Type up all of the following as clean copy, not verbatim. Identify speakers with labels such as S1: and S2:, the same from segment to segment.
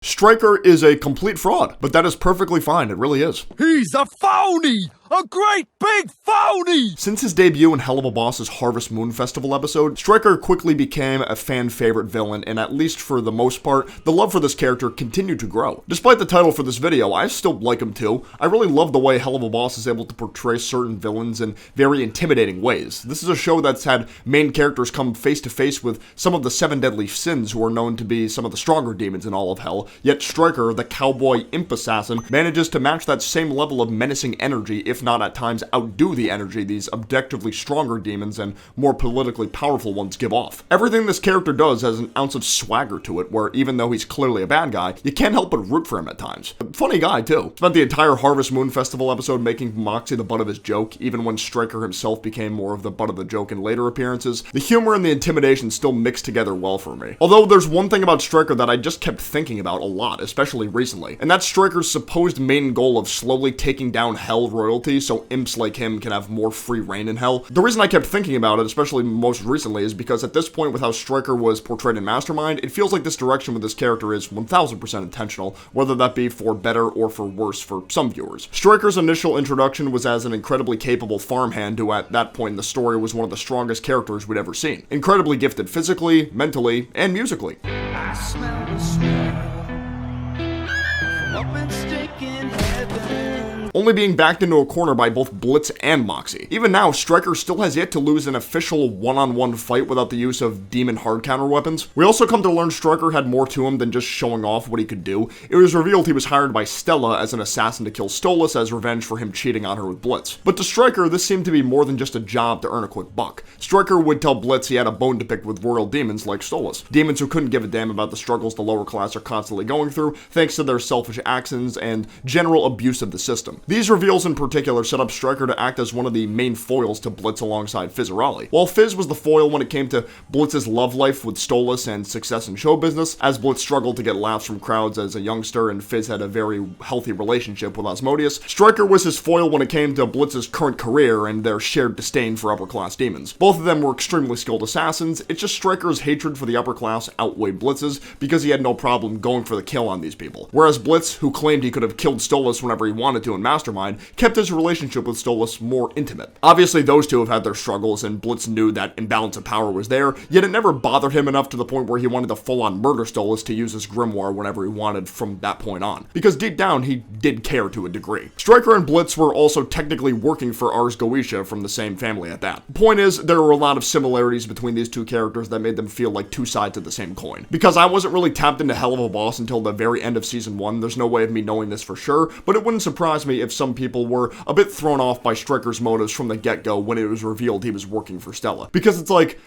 S1: Stryker is a complete fraud, but that is perfectly fine, it really is.
S2: He's a phony! A great big phony!
S1: Since his debut in Helluva Boss's Harvest Moon Festival episode, Stryker quickly became a fan favorite villain, and at least for the most part, the love for this character continued to grow. Despite the title for this video, I still like him too. I really love the way Helluva Boss is able to portray certain villains in very intimidating ways. This is a show that's had main characters come face to face with some of the 7 deadly sins who are known to be some of the stronger demons in all of hell, yet Stryker, the cowboy imp assassin, manages to match that same level of menacing energy, if not at times outdo the energy these objectively stronger demons and more politically powerful ones give off. Everything this character does has an ounce of swagger to it, where even though he's clearly a bad guy, you can't help but root for him at times. Funny guy too. Spent the entire Harvest Moon Festival episode making Moxie the butt of his joke, even when Stryker himself became more of the butt of the joke in later appearances. The humor and the intimidation still mix together well for me. Although there's one thing about Stryker that I just kept thinking about a lot, especially recently, and that's Stryker's supposed main goal of slowly taking down Hell royalty so imps like him can have more free reign in Hell. The reason I kept thinking about it, especially most recently, is because at this point with how Stryker was portrayed in Mastermind, it feels like this direction with this character is 1000% intentional, whether that be for better or for worse for some viewers. Stryker's initial introduction was as an incredibly capable farmhand who at that point in the story was one of the strongest characters we'd ever seen. Incredibly gifted physically, mentally, and musically.
S3: I smell the smell from up and stick in heaven.
S1: Only being backed into a corner by both Blitz and Moxie. Even now, Stryker still has yet to lose an official one-on-one fight without the use of demon hard counter weapons. We also come to learn Stryker had more to him than just showing off what he could do. It was revealed he was hired by Stella as an assassin to kill Stolas as revenge for him cheating on her with Blitz. But to Stryker, this seemed to be more than just a job to earn a quick buck. Stryker would tell Blitz he had a bone to pick with royal demons like Stolas. Demons who couldn't give a damn about the struggles the lower class are constantly going through, thanks to their selfish actions and general abuse of the system. These reveals in particular set up Stryker to act as one of the main foils to Blitz alongside Fizzarelli. While Fizz was the foil when it came to Blitz's love life with Stolas and success in show business, as Blitz struggled to get laughs from crowds as a youngster and Fizz had a very healthy relationship with Asmodeus, Stryker was his foil when it came to Blitz's current career and their shared disdain for upper class demons. Both of them were extremely skilled assassins, it's just Stryker's hatred for the upper class outweighed Blitz's because he had no problem going for the kill on these people. Whereas Blitz, who claimed he could have killed Stolas whenever he wanted to in Mastermind, kept his relationship with Stolas more intimate. Obviously, those two have had their struggles, and Blitz knew that imbalance of power was there, yet it never bothered him enough to the point where he wanted to full-on murder Stolas to use his grimoire whenever he wanted from that point on. Because deep down, he did care to a degree. Stryker and Blitz were also technically working for Ars Goetia from the same family at that. The point is, there were a lot of similarities between these two characters that made them feel like two sides of the same coin. Because I wasn't really tapped into Helluva Boss until the very end of Season 1, there's no way of me knowing this for sure, but it wouldn't surprise me if some people were a bit thrown off by Stryker's motives from the get-go when it was revealed he was working for Stella. Because it's like,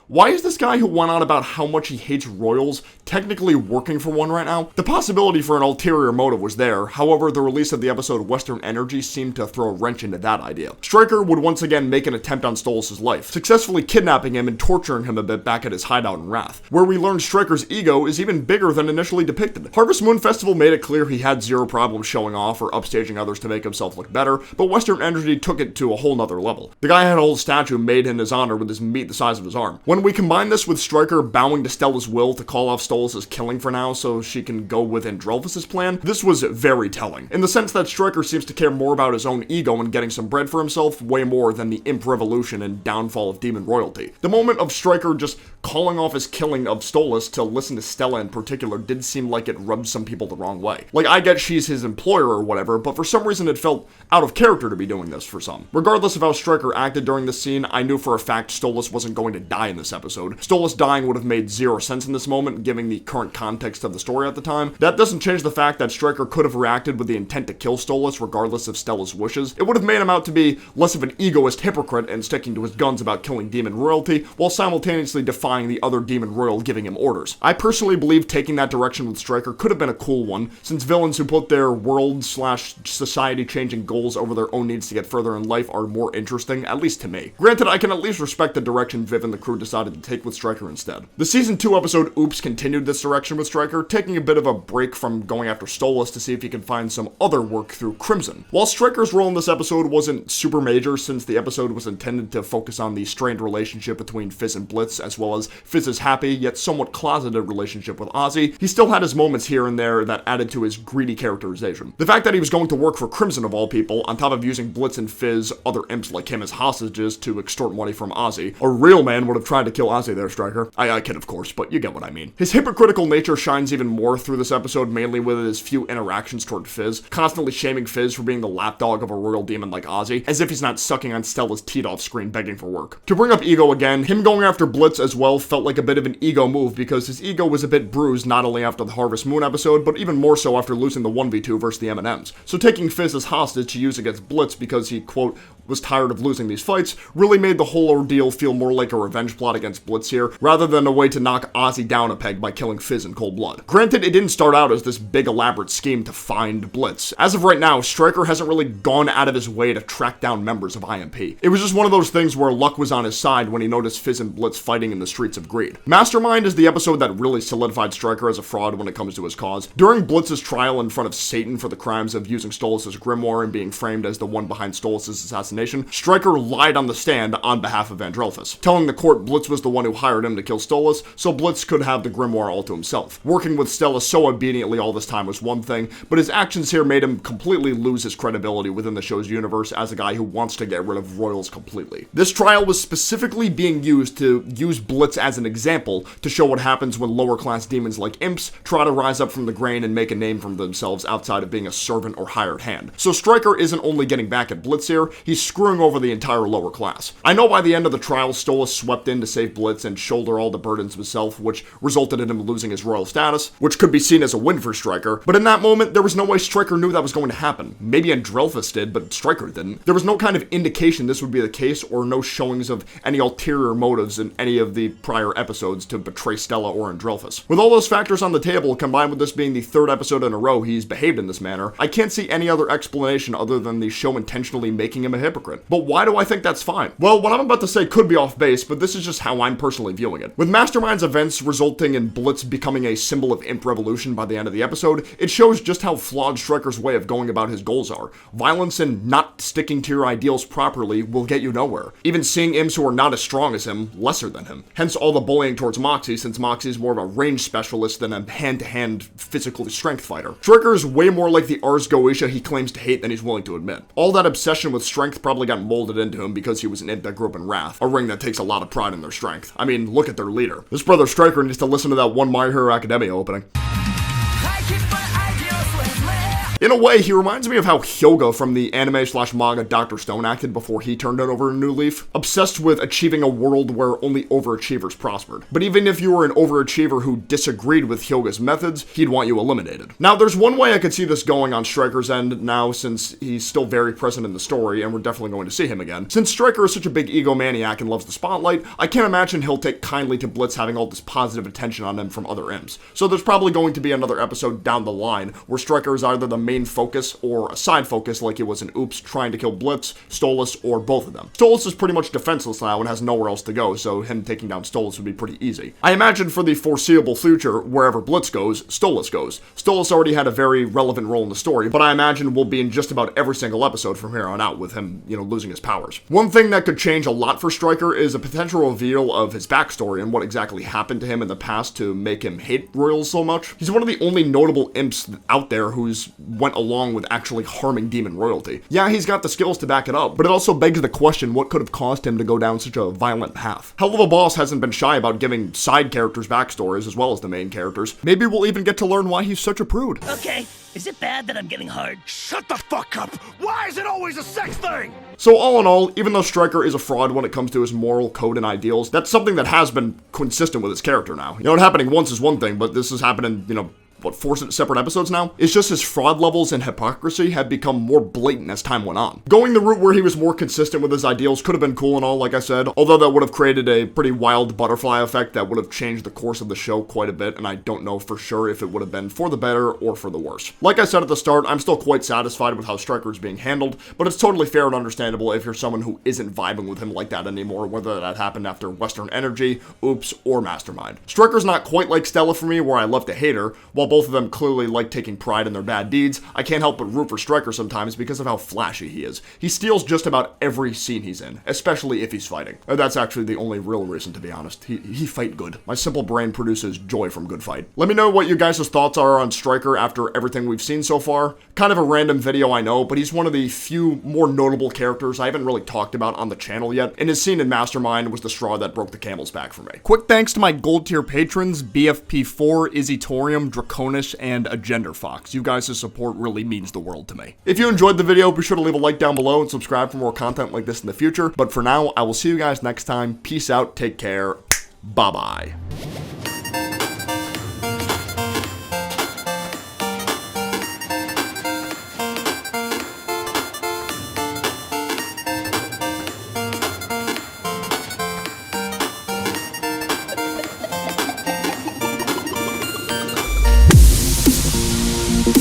S1: why is this guy who went on about how much he hates royals technically working for one right now? The possibility for an ulterior motive was there, however the release of the episode Western Energy seemed to throw a wrench into that idea. Stryker would once again make an attempt on Stolas' life, successfully kidnapping him and torturing him a bit back at his hideout in Wrath, where we learned Stryker's ego is even bigger than initially depicted. Harvest Moon Festival made it clear he had zero problem showing off or upstaging others to make himself look better, but Western Energy took it to a whole nother level. The guy had a whole statue made in his honor with his meat the size of his arm. When we combine this with Stryker bowing to Stella's will to call off Stolas' killing for now so she can go with Andrelvis' plan, this was very telling, in the sense that Stryker seems to care more about his own ego and getting some bread for himself way more than the imp revolution and downfall of demon royalty. The moment of Stryker just calling off his killing of Stolas to listen to Stella in particular did seem like it rubbed some people the wrong way. Like, I get she's his employer or whatever, but for some reason it felt out of character to be doing this for some. Regardless of how Stryker acted during this scene, I knew for a fact Stolas wasn't going to die in this episode. Stolas dying would have made zero sense in this moment, given the current context of the story at the time. That doesn't change the fact that Stryker could have reacted with the intent to kill Stolas regardless of Stella's wishes. It would have made him out to be less of an egoist hypocrite and sticking to his guns about killing demon royalty, while simultaneously defying the other demon royal giving him orders. I personally believe taking that direction with Stryker could have been a cool one, since villains who put their world/society changing goals over their own needs to get further in life are more interesting, at least to me. Granted, I can at least respect the direction Viv and the crew decided decided to take with Stryker instead. The Season 2 episode Oops continued this direction with Stryker, taking a bit of a break from going after Stolas to see if he could find some other work through Crimson. While Stryker's role in this episode wasn't super major since the episode was intended to focus on the strained relationship between Fizz and Blitz, as well as Fizz's happy yet somewhat closeted relationship with Ozzy, he still had his moments here and there that added to his greedy characterization. The fact that he was going to work for Crimson of all people, on top of using Blitz and Fizz, other imps like him as hostages to extort money from Ozzy. A real man would have tried to kill Ozzy there, Stryker. I kid, of course, but you get what I mean. His hypocritical nature shines even more through this episode, mainly with his few interactions toward Fizz, constantly shaming Fizz for being the lapdog of a royal demon like Ozzy, as if he's not sucking on Stella's teat off screen begging for work. To bring up ego again, him going after Blitz as well felt like a bit of an ego move because his ego was a bit bruised not only after the Harvest Moon episode, but even more so after losing the 1v2 versus the M&Ms. So taking Fizz as hostage to use against Blitz because he, quote, was tired of losing these fights, really made the whole ordeal feel more like a revenge plot against Blitz here, rather than a way to knock Ozzy down a peg by killing Fizz in cold blood. Granted, it didn't start out as this big elaborate scheme to find Blitz. As of right now, Stryker hasn't really gone out of his way to track down members of IMP. It was just one of those things where luck was on his side when he noticed Fizz and Blitz fighting in the streets of Greed. Mastermind is the episode that really solidified Stryker as a fraud when it comes to his cause. During Blitz's trial in front of Satan for the crimes of using Stolas' grimoire and being framed as the one behind Stolas' assassination, Stryker lied on the stand on behalf of Andrelphus, telling the court Blitz was the one who hired him to kill Stolas, so Blitz could have the grimoire all to himself. Working with Stella so obediently all this time was one thing, but his actions here made him completely lose his credibility within the show's universe as a guy who wants to get rid of royals completely. This trial was specifically being used to use Blitz as an example to show what happens when lower class demons like imps try to rise up from the grain and make a name for themselves outside of being a servant or hired hand. So Stryker isn't only getting back at Blitz here, he's screwing over the entire lower class. I know by the end of the trial, Stolas swept in to save Blitz and shoulder all the burdens himself, which resulted in him losing his royal status, which could be seen as a win for Stryker, but in that moment, there was no way Stryker knew that was going to happen. Maybe Andrelphus did, but Stryker didn't. There was no kind of indication this would be the case, or no showings of any ulterior motives in any of the prior episodes to betray Stella or Andrelphus. With all those factors on the table, combined with this being the third episode in a row he's behaved in this manner, I can't see any other explanation other than the show intentionally making him a hypocrite. But why do I think that's fine? Well, what I'm about to say could be off base, but this is just how I'm personally viewing it. With Mastermind's events resulting in Blitz becoming a symbol of imp revolution by the end of the episode, it shows just how flawed Stryker's way of going about his goals are. Violence and not sticking to your ideals properly will get you nowhere. Even seeing imps who are not as strong as him, lesser than him. Hence all the bullying towards Moxie, since Moxie is more of a range specialist than a hand-to-hand physical strength fighter. Stryker is way more like the Ars Goetia he claims to hate than he's willing to admit. All that obsession with strength probably got molded into him because he was an imp that grew up in Wrath, a ring that takes a lot of pride in their strength. I mean, look at their leader. This brother Stryker needs to listen to that one My Hero Academia opening. In a way, he reminds me of how Hyuga from the anime/manga Dr. Stone acted before he turned it over a new leaf. Obsessed with achieving a world where only overachievers prospered. But even if you were an overachiever who disagreed with Hyuga's methods, he'd want you eliminated. Now, there's one way I could see this going on Stryker's end now, since he's still very present in the story, and we're definitely going to see him again. Since Stryker is such a big egomaniac and loves the spotlight, I can't imagine he'll take kindly to Blitz having all this positive attention on him from other imps. So there's probably going to be another episode down the line where Stryker is either the main focus or a side focus like it was in Oops trying to kill Blitz, Stolas, or both of them. Stolas is pretty much defenseless now and has nowhere else to go, so him taking down Stolas would be pretty easy. I imagine for the foreseeable future, wherever Blitz goes, Stolas goes. Stolas already had a very relevant role in the story, but I imagine will be in just about every single episode from here on out with him, losing his powers. One thing that could change a lot for Stryker is a potential reveal of his backstory and what exactly happened to him in the past to make him hate royals so much. He's one of the only notable imps out there who's went along with actually harming demon royalty. Yeah, he's got the skills to back it up, but it also begs the question what could have caused him to go down such a violent path. Hell of a Boss hasn't been shy about giving side characters backstories as well as the main characters. Maybe we'll even get to learn why he's such a prude.
S4: Okay, is it bad that I'm getting hard?
S2: Shut the fuck up! Why is it always a sex thing?
S1: So all in all, even though Stryker is a fraud when it comes to his moral code and ideals, that's something that has been consistent with his character now. It happening once is one thing, but this is happening, 4 separate episodes now. It's just his fraud levels and hypocrisy have become more blatant as time went on. Going the route where he was more consistent with his ideals could have been cool and all, like I said, although that would have created a pretty wild butterfly effect that would have changed the course of the show quite a bit, and I don't know for sure if it would have been for the better or for the worse. Like I said at the start, I'm still quite satisfied with how Stryker is being handled, but it's totally fair and understandable if you're someone who isn't vibing with him like that anymore, whether that happened after Western Energy, Oops, or Mastermind. Stryker's not quite like Stella for me, where I love to hate her. While both of them clearly like taking pride in their bad deeds, I can't help but root for Stryker sometimes because of how flashy he is. He steals just about every scene he's in, especially if he's fighting. That's actually the only real reason, to be honest. He fight good. My simple brain produces joy from good fight. Let me know what you guys' thoughts are on Stryker after everything we've seen so far. Kind of a random video, I know, but he's one of the few more notable characters I haven't really talked about on the channel yet, and his scene in Mastermind was the straw that broke the camel's back for me. Quick thanks to my gold tier patrons, BFP4, Izzy Torium, Draconish, and Agender Fox. You guys' support really means the world to me. If you enjoyed the video, be sure to leave a like down below and subscribe for more content like this in the future. But for now, I will see you guys next time. Peace out, take care, bye-bye.